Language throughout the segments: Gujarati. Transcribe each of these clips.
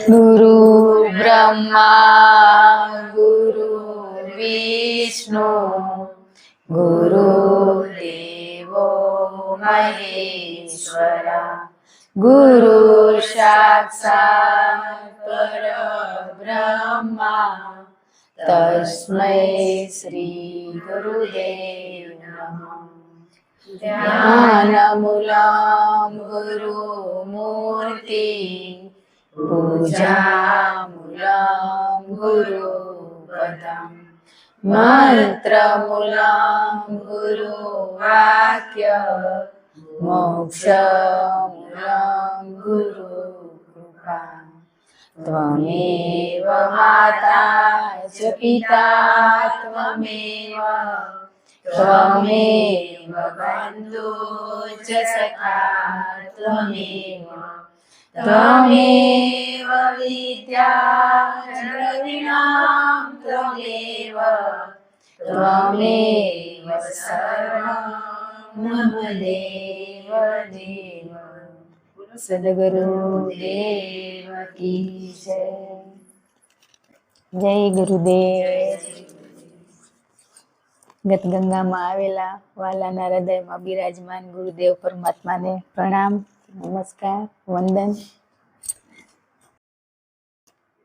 गुरु ब्रह्मा गुरु विष्णु गुरुदेवो महेश्वरा गुरु साक्षात् परब्रह्मा तस्मै श्री गुरुदेव नमः। ध्यानमूलं गुरुमूर्ति पूजामूलं गुरुपदम् मंत्रमूलं गुरुवाक्य मोक्षमूलं गुरुकृपा त्वमेव माता च पिता त्वमेव बन्धु च सखा त्वमेव विद्या द्रविणां त्वमेव सर्वं मम देव देव। सद्गुरुदेव की जय। जय गुरुदेव। ગતગંગામાં આવેલા વાલાના હૃદયમાં બિરાજમાન ગુરુદેવ પરમાત્માને પ્રણામ, નમસ્કાર, વંદન.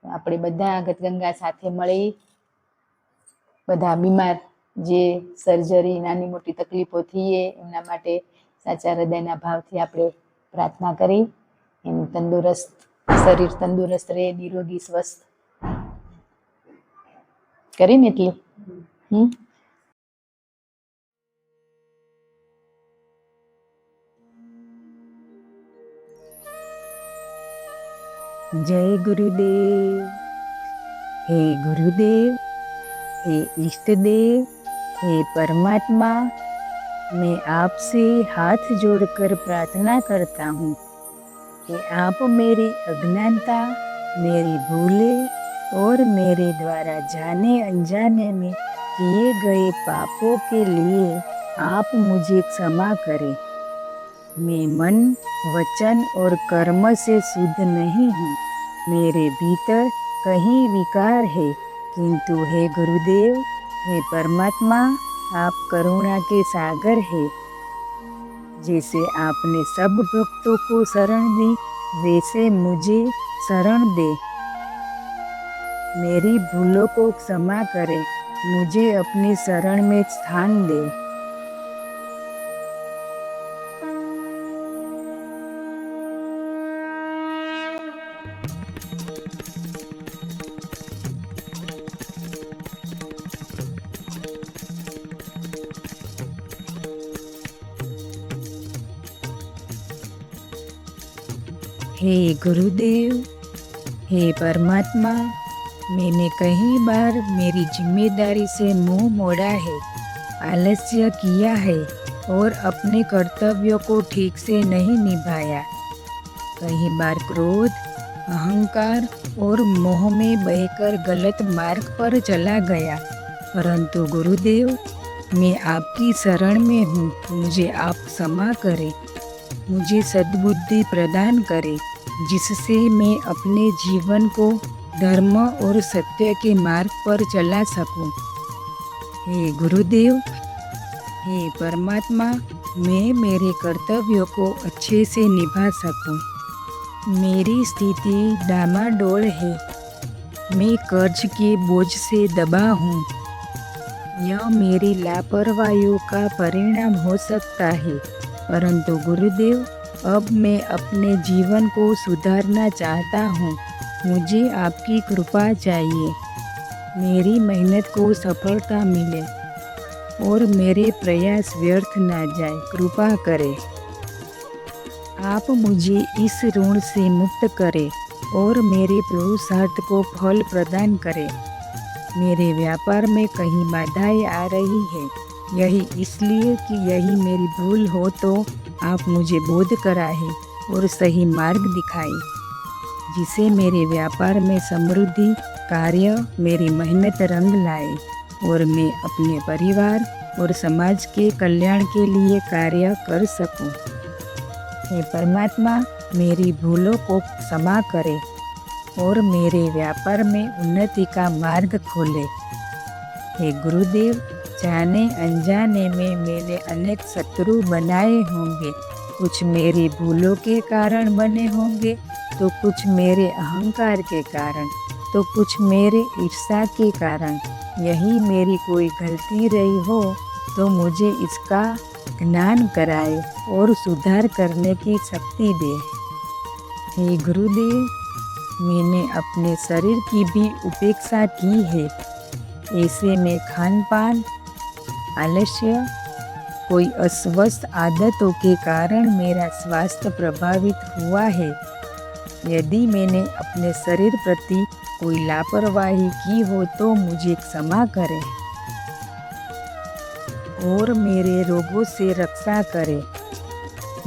આપણે બધા ગતગંગા સાથે મળી બધા બીમાર જે સર્જરી નાની મોટી તકલીફો થઈએ એમના માટે સાચા હૃદયના ભાવથી આપણે પ્રાર્થના કરી એનું તંદુરસ્ત શરીર તંદુરસ્ત રહે, નિરોગી સ્વસ્થ કરીને એટલી जय गुरुदेव। हे गुरुदेव, हे इष्ट देव, हे परमात्मा, मैं आपसे हाथ जोड़कर प्रार्थना करता हूँ कि आप मेरी अज्ञानता, मेरी भूलें और मेरे द्वारा जाने अनजाने में किए गए पापों के लिए आप मुझे क्षमा करें। मैं मन, वचन और कर्म से शुद्ध नहीं हूँ। मेरे भीतर कहीं विकार है, किंतु हे गुरुदेव, हे परमात्मा, आप करुणा के सागर हैं। जैसे आपने सब भक्तों को शरण दी, वैसे मुझे शरण दे। मेरी भूलों को क्षमा करें, मुझे अपनी शरण में स्थान दे। हे गुरुदेव, हे परमात्मा, मैंने कई बार मेरी जिम्मेदारी से मुंह मोड़ा है, आलस्य किया है और अपने कर्तव्यों को ठीक से नहीं निभाया। कई बार क्रोध, अहंकार और मोह में बहकर गलत मार्ग पर चला गया, परंतु गुरुदेव, मैं आपकी शरण में हूँ। मुझे आप क्षमा करें, मुझे सद्बुद्धि प्रदान करें, जिससे मैं अपने जीवन को धर्म और सत्य के मार्ग पर चला सकूं। हे गुरुदेव, हे परमात्मा, मैं मेरे कर्तव्यों को अच्छे से निभा सकूं। मेरी स्थिति डामाडोल है, मैं कर्ज के बोझ से दबा हूँ। यह मेरी लापरवाहियों का परिणाम हो सकता है, परंतु गुरुदेव, अब मैं अपने जीवन को सुधारना चाहता हूँ। मुझे आपकी कृपा चाहिए। मेरी मेहनत को सफलता मिले और मेरे प्रयास व्यर्थ ना जाए। कृपा करें। आप मुझे इस ऋण से मुक्त करें और मेरे पुरुषार्थ को फल प्रदान करें। मेरे व्यापार में कहीं बाधाएं आ रही है, यही इसलिए कि यही मेरी भूल हो, तो आप मुझे बोध कराए और सही मार्ग दिखाए, जिसे मेरे व्यापार में समृद्धि, कार्य, मेरी मेहनत रंग लाए और मैं अपने परिवार और समाज के कल्याण के लिए कार्य कर सकूं। हे परमात्मा, मेरी भूलों को क्षमा करें और मेरे व्यापार में उन्नति का मार्ग खोले। हे गुरुदेव, जाने अनजाने में मैंने अनेक शत्रु बनाए होंगे। कुछ मेरी भूलों के कारण बने होंगे, तो कुछ मेरे अहंकार के कारण, तो कुछ मेरे ईर्ष्या के कारण। यही मेरी कोई गलती रही हो तो मुझे इसका ज्ञान कराए और सुधार करने की शक्ति दे। हे गुरुदेव, मैंने अपने शरीर की भी उपेक्षा की है। ऐसे में खान पान, आलस्य, कोई अस्वस्थ आदतों के कारण मेरा स्वास्थ्य प्रभावित हुआ है। यदि मैंने अपने शरीर प्रति कोई लापरवाही की हो तो मुझे क्षमा करें और मेरे रोगों से रक्षा करे।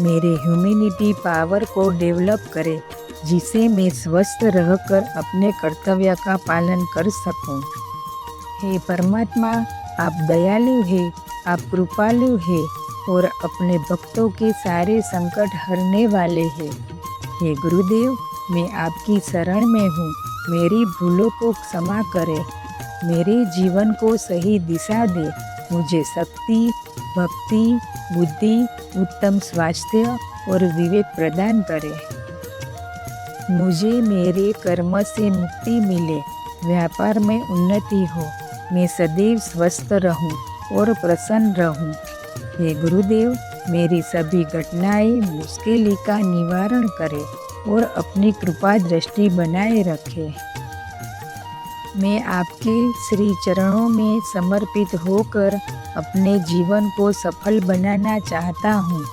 मेरे ह्यूमैनिटी पावर को डेवलप करे, जिसे मैं स्वस्थ रहकर अपने कर्तव्य का पालन कर सकूं। हे परमात्मा, आप दयालु हैं, आप कृपालु हैं और अपने भक्तों के सारे संकट हरने वाले हैं। हे गुरुदेव, मैं आपकी शरण में हूँ। मेरी भूलों को क्षमा करें, मेरे जीवन को सही दिशा दे, मुझे शक्ति, भक्ति, बुद्धि, उत्तम स्वास्थ्य और विवेक प्रदान करे। मुझे मेरे कर्म से मुक्ति मिले, व्यापार में उन्नति हो, मैं सदैव स्वस्थ रहूं और प्रसन्न रहूं। हे गुरुदेव, मेरी सभी घटनाएं मुश्किल का निवारण करे और अपनी कृपा दृष्टि बनाए रखे। मैं आपके श्री चरणों में समर्पित होकर अपने जीवन को सफल बनाना चाहता हूँ।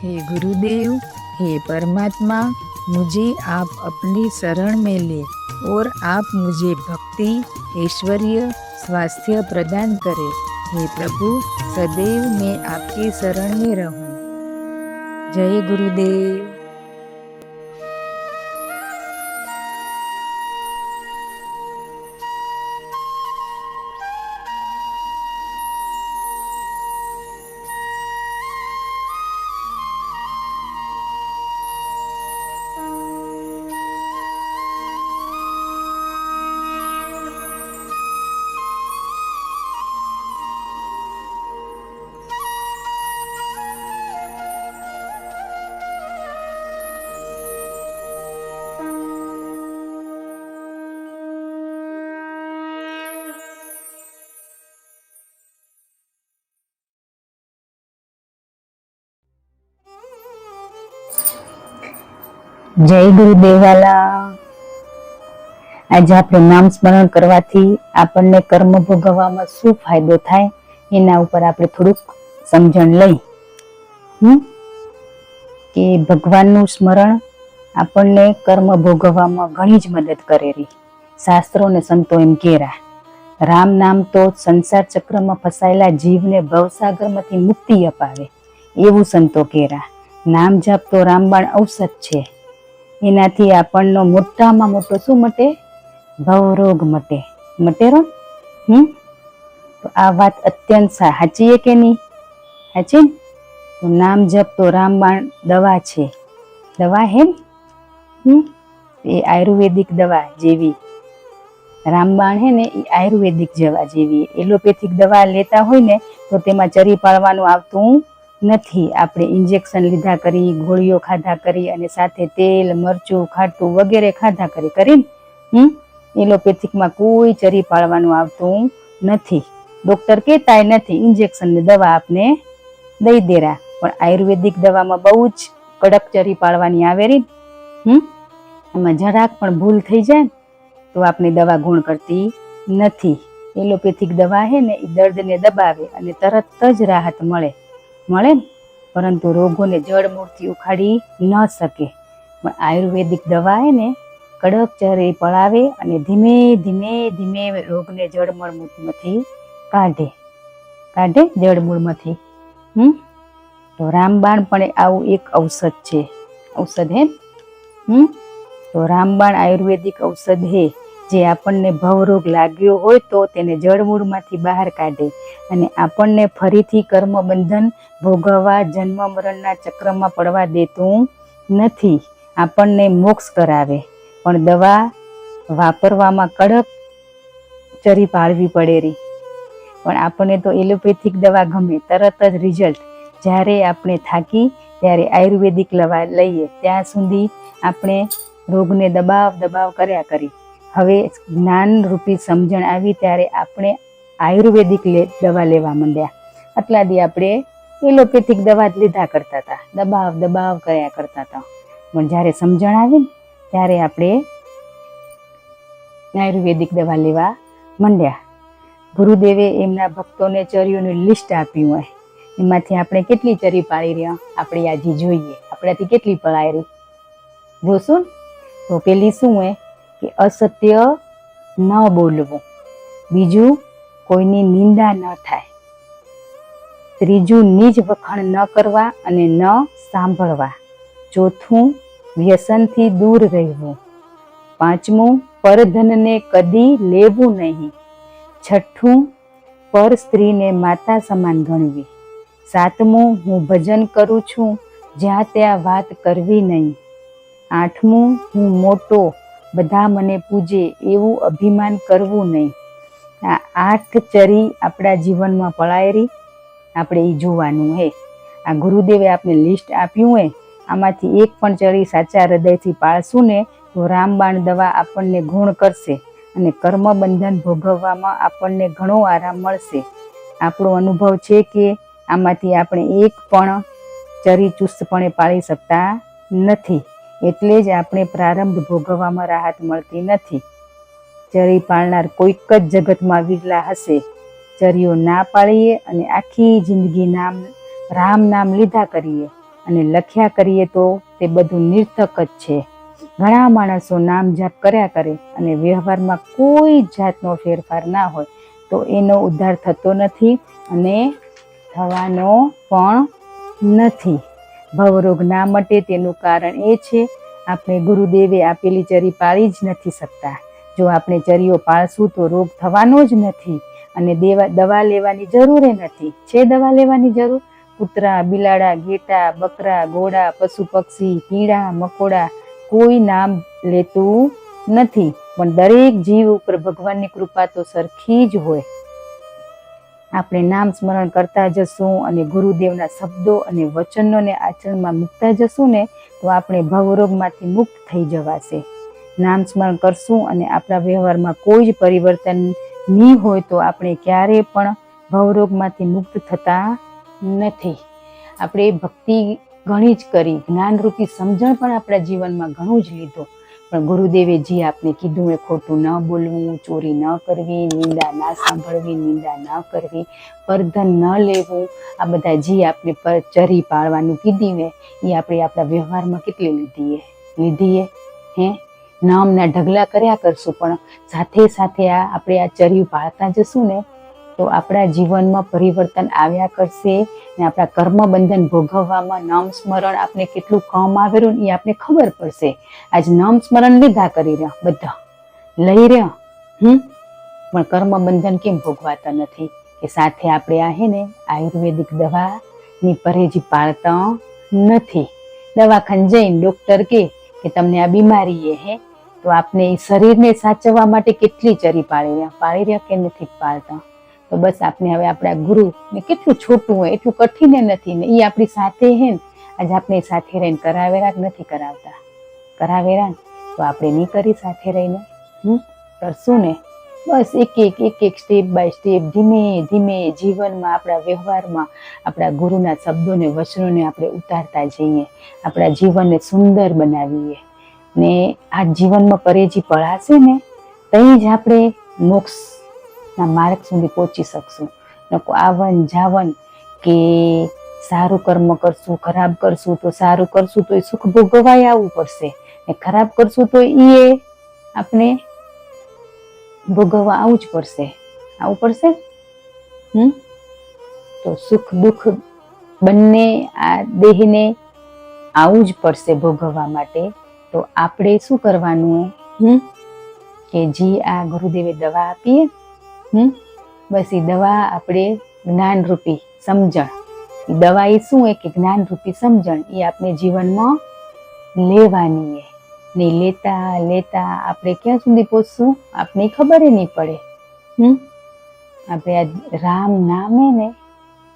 हे गुरुदेव, हे परमात्मा, मुझे आप अपनी शरण में ले और आप मुझे भक्ति, ऐश्वर्य, स्वास्थ्य प्रदान करें। हे प्रभु, सदैव मैं आपकी शरण में रहूं। जय गुरुदेव। જય ગુરુદેવાલા. આજે આપણે નામ સ્મરણ કરવાથી આપણને કર્મ ભોગવવામાં શું ફાયદો થાય એના ઉપર આપણે થોડુંક સમજણ લઈ કે ભગવાનનું સ્મરણ આપણને કર્મ ભોગવવામાં ઘણી જ મદદ કરેલી. શાસ્ત્રો ને સંતો એમ કેરા, રામ નામ તો સંસાર ચક્રમાં ફસાયેલા જીવને ભવસાગરમાંથી મુક્તિ અપાવે, એવું સંતો કેરા. નામ જાપ તો રામબાણ ઔષધ છે, એનાથી આપણનો મોટામાં મોટો શું મટે? ભવરોગ મટે. મટેરો તો આ વાત અત્યંત સાચી કે નહીં? સાચી. તો નામ જપ તો રામબાણ દવા છે. દવા હે એ આયુર્વેદિક દવા જેવી. રામબાણ હે ને એ આયુર્વેદિક દવા જેવી. એલોપેથિક દવા લેતા હોય ને તો તેમાં ચરી પાડવાનું આવતું નથી. આપણે ઇન્જેક્શન લીધા કરી, ગોળીઓ ખાધા કરી અને સાથે તેલ, મરચું, ખાટું વગેરે ખાધા કરીને એલોપેથિકમાં કોઈ ચરી પાડવાનું આવતું નથી. ડોક્ટર કહેતાય નથી, ઇન્જેક્શન ની દવા આપને દઈ દેરા. પણ આયુર્વેદિક દવામાં બહુ જ કડક ચરી પાડવાની આવે રી. એમાં જરાક પણ ભૂલ થઈ જાય તો આપની દવા ગુણ કરતી નથી. એલોપેથિક દવા હે ને એ દર્દને દબાવે અને તરત જ રાહત મળે ને, પરંતુ રોગોને જડ મૂળથી ઉખાડી ન શકે. પણ આયુર્વેદિક દવા હે ને કડક ચરી પડાવે અને ધીમે ધીમે ધીમે રોગને જડમૂળમાંથી કાઢે જડમૂળમાંથી. તો રામબાણ પણ આવું એક ઔષધ છે. ઔષધ હે તો રામબાણ આયુર્વેદિક ઔષધ હે, જે આપણને ભવરોગ લાગ્યો હોય તો તેને જડમૂળમાંથી બહાર કાઢે અને આપણને ફરીથી કર્મ બંધન ભોગવવા, જન્મ મરણના ચક્રમાં પડવા દેતું નથી. આપણને મોક્ષ કરાવે. પણ દવા વાપરવામાં કડક ચરી પાળવી પડે રહી. પણ આપણને તો એલોપેથિક દવા ગમે, તરત જ રિઝલ્ટ. જ્યારે આપણે થાકી ત્યારે આયુર્વેદિક દવા લઈએ, ત્યાં સુધી આપણે રોગને દબાવ કર્યા કરી. હવે જ્ઞાનરૂપી સમજણ આવી ત્યારે આપણે આયુર્વેદિક દવા લેવા માંડ્યા. આટલા દી આપણે એલોપેથિક દવા જ લીધા કરતા હતા, દબાવ કર્યા કરતા હતા. પણ જ્યારે સમજણ આવી ને ત્યારે આપણે આયુર્વેદિક દવા લેવા માંડ્યા. ગુરુદેવે એમના ભક્તોને ચરીઓનું લિસ્ટ આપ્યું હોય, એમાંથી આપણે કેટલી ચરી પાળી રહ્યા આપણે આજે જોઈએ. આપણાથી કેટલી પળાઈ રહી જોશું. તો પેલી શું હોય કે અસત્ય ન બોલવું, બીજું કોઈની નિંદા ન થાય, ત્રીજું નિજ વખાણ ન કરવા અને ન સાંભળવા, ચોથું વ્યસનથી દૂર રહેવું, પાંચમું પરધનને કદી લેવું નહીં, છઠ્ઠું પર સ્ત્રીને માતા સમાન ગણવી, સાતમું હું ભજન કરું છું જ્યાં ત્યાં વાત કરવી નહીં, આઠમું હું મોટો બધા મને પૂજે એવું અભિમાન કરવું નહીં. આ 8 ચરી આપણા જીવનમાં પળાયેલી, આપણે એ જોવાનું હે. આ ગુરુદેવે આપણે લિસ્ટ આપ્યું હોય, આમાંથી એક પણ ચરી સાચા હૃદયથી પાળશું ને તો રામબાણ દવા આપણને ગુણ કરશે અને કર્મ બંધન ભોગવવામાં આપણને ઘણો આરામ મળશે. આપણો અનુભવ છે કે આમાંથી આપણે એક પણ ચરી ચુસ્તપણે પાળી શકતા નથી, એટલે જ આપણે પ્રારંભ ભોગવવામાં રાહત મળતી નથી. ચરી પાળનાર કોઈક જ જગતમાં વિરલા હશે. ચરીઓ ના પાળીએ અને આખી જિંદગી રામ નામ લીધા કરીએ અને લખ્યા કરીએ તો તે બધું નિર્થક જ છે. ઘણા માણસો નામ જાપ કર્યા કરે અને વ્યવહારમાં કોઈ જાતનો ફેરફાર ના હોય તો એનો ઉદ્ધાર થતો નથી અને થવાનો પણ નથી. ભવરોગ ના મટે તેનું કારણ એ છે આપણે ગુરુદેવે આપેલી ચરી પાળી જ નથી શકતા. જો આપણે ચરીઓ પાળશું તો રોગ થવાનો જ નથી અને દવા લેવાની જરૂર નથી. છે દવા લેવાની જરૂર? કૂતરા, બિલાડા, ઘેટા, બકરા, ઘોડા, પશુ પક્ષી, કીડા મકોડા કોઈ નામ લેતું નથી, પણ દરેક જીવ ઉપર ભગવાનની કૃપા તો સરખી જ હોય. આપણે નામ સ્મરણ કરતા જશું અને ગુરુદેવના શબ્દો અને વચનોને આચરણમાં મૂકતા જશું ને તો આપણે ભવરોગમાંથી મુક્ત થઈ જવાશે. નામ સ્મરણ કરશું અને આપણા વ્યવહારમાં કોઈ જ પરિવર્તન નહીં હોય તો આપણે ક્યારેય પણ ભવરોગમાંથી મુક્ત થતા નથી. આપણે ભક્તિ ઘણી જ કરી, જ્ઞાનરૂપી સમજણ પણ આપણા જીવનમાં ઘણું જ લીધું, પણ ગુરુદેવે જે આપને કીધું એ ખોટું ન બોલવું, ચોરી ન કરવી, નિંદા ના સાંભળવી, નિંદા ન કરવી, પરધન ન લેવું, આ બધા જે આપણે ચરી પાળવાનું કીધી ને એ આપણે આપણા વ્યવહારમાં કેટલી લીધીએ હે. નામના ઢગલા કર્યા કરશું પણ સાથે સાથે આપણે આ ચરી પાળતા જશું ને તો આપણા જીવનમાં પરિવર્તન આવ્યા કરશે ને આપણા કર્મ બંધન ભોગવવામાં નામ સ્મરણ આપણે કેટલું કામ આવેલું એ આપણે ખબર પડશે. આજ નામ સ્મરણ લીધા કરી રહ્યા, બધા લઈ રહ્યા પણ કર્મ બંધન કેમ ભોગવાતા નથી કે સાથે આપણે આ હે ને આયુર્વેદિક દવાની પરેજી પાળતા નથી. દવાખાને જઈને ડોક્ટર કે તમને આ બીમારી હે તો આપણે શરીરને સાચવવા માટે કેટલી ચરી પાળી રહ્યા કે નથી પાળતા. તો બસ આપણે હવે આપણા ગુરુ ને કેટલું છોટું હોય એટલું કઠિન નથી ને એ આપણી સાથે હે ને આજે આપણે સાથે રહીને કરાવેરા કે નથી કરાવતા? કરાવેરા ને તો આપણે નહીં કરી સાથે રહીને કરશું ને. બસ એક સ્ટેપ બાય સ્ટેપ ધીમે ધીમે જીવનમાં આપણા વ્યવહારમાં આપણા ગુરુના શબ્દોને વચનોને આપણે ઉતારતા જઈએ, આપણા જીવનને સુંદર બનાવીએ ને આ જીવનમાં પરેજી પળાશે ને તઈ જ આપણે મોક્ષના માર્ગ સુધી પહોંચી શકશું. નકો આવન જાવન કે સારું કર્મ કરશું, ખરાબ કરશું તો સારું કરશું તો એ સુખ ભોગવાય આવવું પડશે ને ખરાબ કરશું તો એ આપણે ભોગવવા આવવું પડશે. તો સુખ દુઃખ બંને આ દેહને આવવું જ પડશે ભોગવવા માટે. તો આપણે શું કરવાનું કે જે આ ગુરુદેવે દવા આપીએ બસ એ દવા આપણે જ્ઞાનરૂપી સમજણ, દવા એ શું હોય કે જ્ઞાનરૂપી સમજણ એ આપણે જીવનમાં લેવાની ને લેતા લેતા આપણે ક્યાં સુધી પહોંચશું આપને ખબર નહીં પડે. આપણે આ રામ નામે ને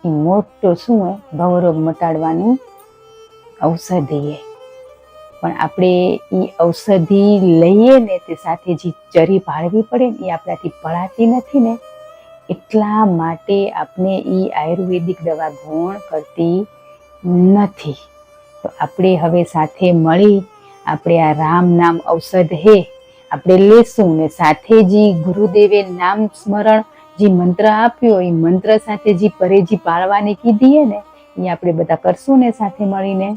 એ મોટો શું હોય ભવરોગ મટાડવાનું ઔષધિ છે. પણ આપણે એ ઔષધિ લઈએ ને તે સાથે જે ચરી પાળવી પડે ને એ આપણાથી પળાતી નથી ને, એટલા માટે આપણે એ આયુર્વેદિક દવા ગુણ કરતી નથી. તો આપણે હવે સાથે મળી આપણે આ રામ નામ ઔષધ હે આપણે લેશું ને સાથે જે ગુરુદેવે નામ સ્મરણ જે મંત્ર આપ્યો એ મંત્ર સાથે જે પરેજી પાળવાની કીધી ને એ આપણે બધા કરશું ને સાથે મળીને.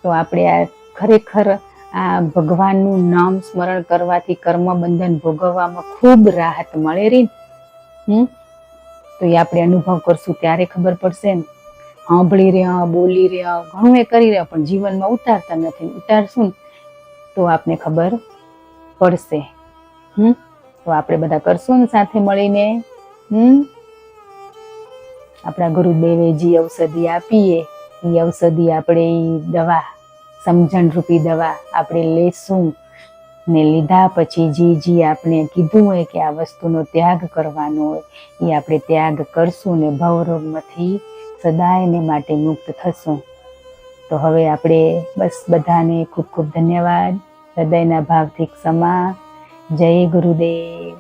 તો આપણે આ ખરેખર આ ભગવાનનું નામ સ્મરણ કરવાથી કર્મ બંધન ભોગવવામાં ખૂબ રાહત મળે રહી. તો એ આપણે અનુભવ કરશું ત્યારે ખબર પડશે ને. સાંભળી રહ્યા બોલી રહ્યા ઘણું એ કરી રહ્યા પણ જીવનમાં ઉતારતા નથી. ઉતારશું તો આપને ખબર પડશે. તો આપણે બધા કરશું ને સાથે મળીને. આપણા ગુરુદેવે જે ઔષધિ આપીએ એ ઔષધિ આપણે દવા સમજણ રૂપી દવા આપણે લેશું ને લીધા પછી જે આપણે કીધું હોય કે આ વસ્તુનો ત્યાગ કરવાનો હોય એ આપણે ત્યાગ કરશું ને ભવરોગમાંથી સદાયને માટે મુક્ત થશું. તો હવે આપણે બસ બધાને ખૂબ ખૂબ ધન્યવાદ, હૃદયના ભાવથી ક્ષમા. જય ગુરુદેવ.